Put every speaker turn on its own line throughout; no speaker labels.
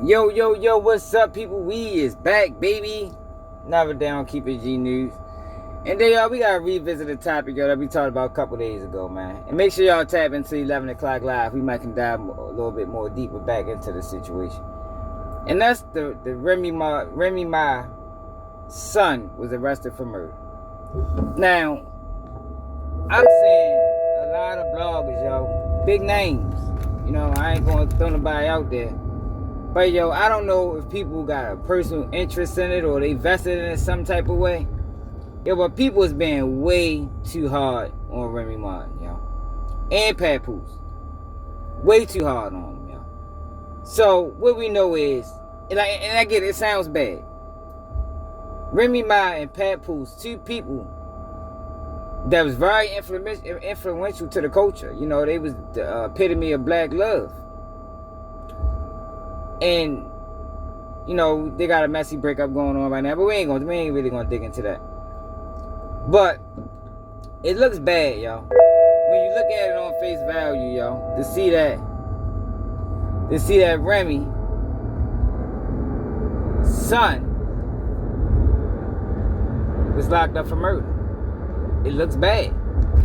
Yo, yo, yo, what's up, people? We is back, baby. Never down, keep it G News. And then, y'all, we got to revisit the topic, yo, that we talked about a couple days ago, man. And make sure y'all tap into 11 o'clock live. We might can dive a little bit more deeper back into the situation. And that's the Remy Ma son was arrested for murder. Now, I'm seeing a lot of bloggers, yo, big names. You know, I ain't going to throw nobody out there. But, yo, I don't know if people got a personal interest in it or they vested in it some type of way. Yo, but people is being way too hard on Remy Ma, yo. And Papoose. Way too hard on them, yo. So, what we know is, and I get it, it sounds bad. Remy Ma and Papoose, two people that was very influential to the culture. You know, they was the epitome of black love. And, you know, they got a messy breakup going on right now, but we ain't really gonna dig into that. But it looks bad, yo. When you look at it on face value, yo, to see that Remy son was locked up for murder. It looks bad.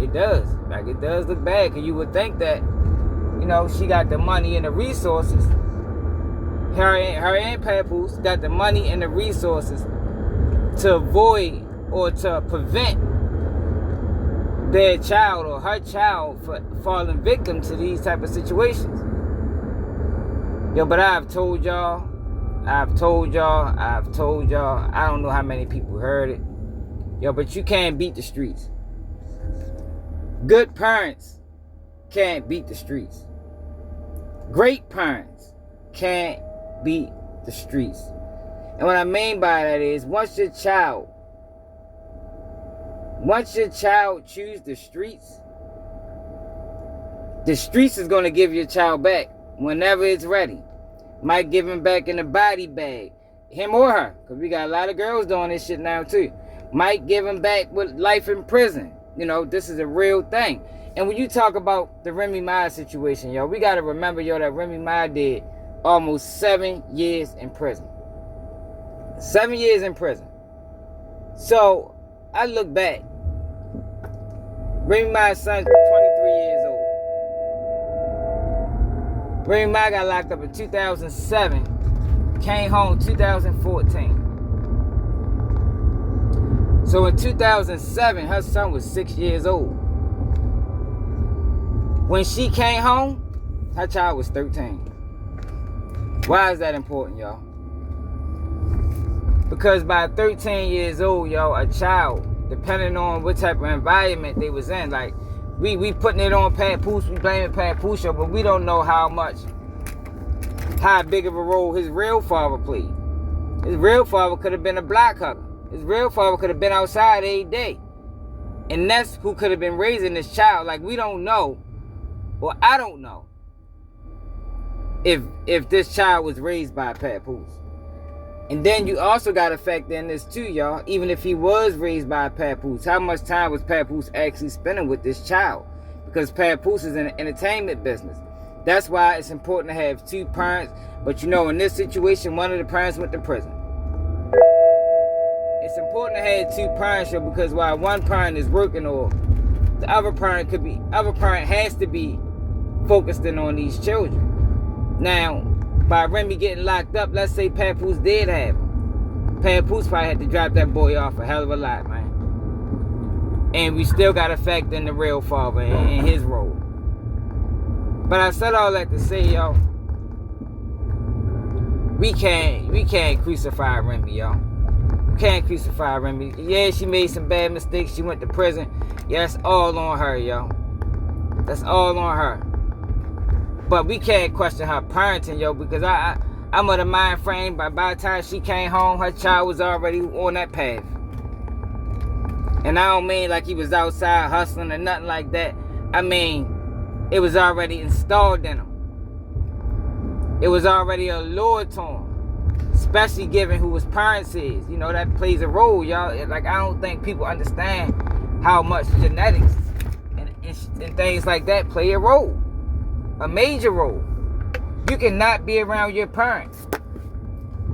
It does. Like, it does look bad, because you would think that, you know, she got the money and the resources. Her and Papoose got the money and the resources to avoid or to prevent their child or her child from falling victim to these type of situations. Yo, but I've told y'all, I don't know how many people heard it. Yo, but you can't beat the streets. Good parents can't beat the streets. Great parents can't beat the streets. And what I mean by that is, once your child choose the streets is going to give your child back whenever it's ready. Might give him back in a body bag, him or her, because we got a lot of girls doing this shit now too. Might give him back with life in prison. You know, this is a real thing. And when you talk about the Remy Ma situation, yo, we got to remember, yo, that Remy Ma did almost 7 years in prison. 7 years in prison. So, I look back. Remy Ma's son's 23 years old. Remy Ma got locked up in 2007. Came home 2014. So in 2007, her son was 6 years old. When she came home, her child was 13. Why is that important, y'all? Because by 13 years old, y'all, a child, depending on what type of environment they was in, like, we putting it on Papoose, we blaming Papoose, but we don't know how big of a role his real father played. His real father could have been a block hugger. His real father could have been outside every day. And that's who could have been raising this child. Like, we don't know, or I don't know, if this child was raised by Papoose. And then you also got to factor in this too, y'all. Even if he was raised by Papoose, how much time was Papoose actually spending with this child? Because Papoose is in the entertainment business. That's why it's important to have two parents. But you know, in this situation, one of the parents went to prison. It's important to have two parents, yo, because while one parent is working, or the other parent has to be focused in on these children. Now, by Remy getting locked up, let's say Papoose did have him. Papoose probably had to drop that boy off a hell of a lot, man. And we still got to factor in the real father and his role. But I said all that to say, yo, we can't crucify Remy, yo. We can't crucify Remy. Yeah, she made some bad mistakes. She went to prison. Yeah, that's all on her, yo. That's all on her. But we can't question her parenting, yo, because I'm of the mind frame, by the time she came home, her child was already on that path. And I don't mean like he was outside hustling or nothing like that. I mean, it was already installed in him. It was already allured to him. Especially given who his parents is. You know, that plays a role, y'all. Like, I don't think people understand how much genetics and things like that play a role. A major role. You cannot be around your parents.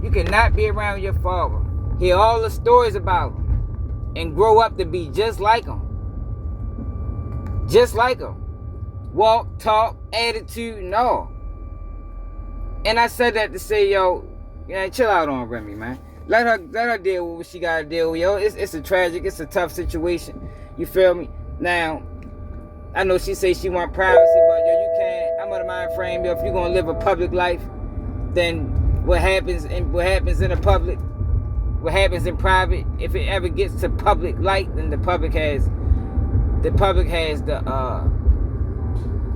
You cannot be around your father, hear all the stories about him, and grow up to be just like him. Just like him. Walk, talk, attitude, and all. And I said that to say, yo, chill out on Remy, man. Let her deal with what she gotta deal with, yo. It's a tragic, it's a tough situation. You feel me? Now, I know she say she want privacy, but yo, you can't. I'm of the mind frame, yo. If you're gonna live a public life, then what happens in the public, what happens in private, if it ever gets to public light, then the public has the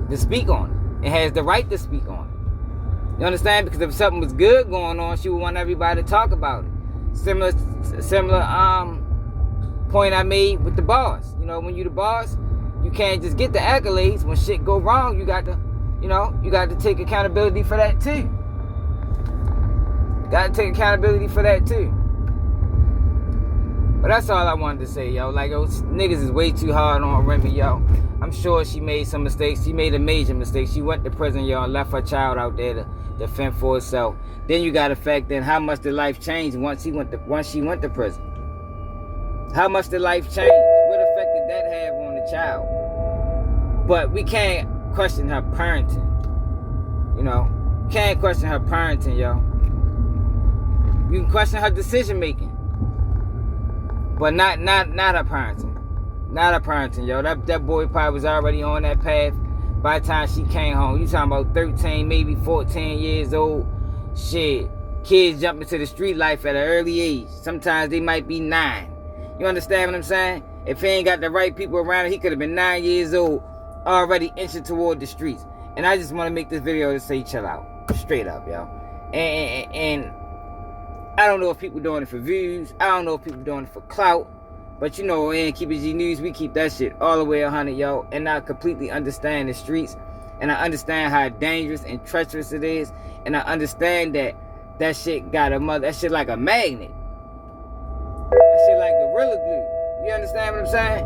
to speak on it. It has the right to speak on it. You understand? Because if something was good going on, she would want everybody to talk about it. Similar point I made with the boss. You know, when you the boss, you can't just get the accolades. When shit go wrong, you got to take accountability for that too. Got to take accountability for that too. But that's all I wanted to say, yo. Like, yo, niggas is way too hard on Remy, yo. I'm sure she made some mistakes. She made a major mistake. She went to prison, yo, and left her child out there to fend for herself. Then you got to factor in how much the life changed once she went to prison. How much the life changed? What effect did that have on the child? But we can't question her parenting. You know, can't question her parenting, yo. You can question her decision making, but not her parenting. Not her parenting, yo. That boy probably was already on that path by the time she came home. You talking about 13, maybe 14 years old. Shit. Kids jump into the street life at an early age. Sometimes they might be 9. You understand what I'm saying? If he ain't got the right people around him, he could have been 9 years old, already inching toward the streets. And I just want to make this video to say chill out. Straight up, yo. And I don't know if people doing it for views. I don't know if people doing it for clout. But you know, in Keep It G News, we keep that shit all the way 100, yo. And I completely understand the streets. And I understand how dangerous and treacherous it is. And I understand that shit got a mother. That shit like a magnet. That shit like Gorilla Glue. You understand what I'm saying?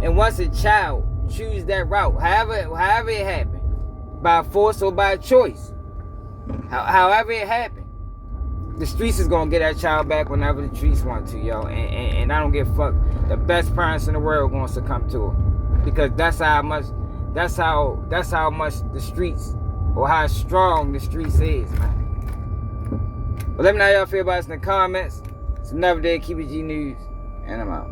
And once a child choose that route, however it happened, by force or by choice, however it happened, the streets is gonna get that child back whenever the streets want to, yo. And I don't give a fuck. The best parents in the world gonna succumb to her, because that's how much the streets, or how strong the streets is, man. But let me know how y'all feel about this in the comments. It's another day of Keep It G News, and I'm out.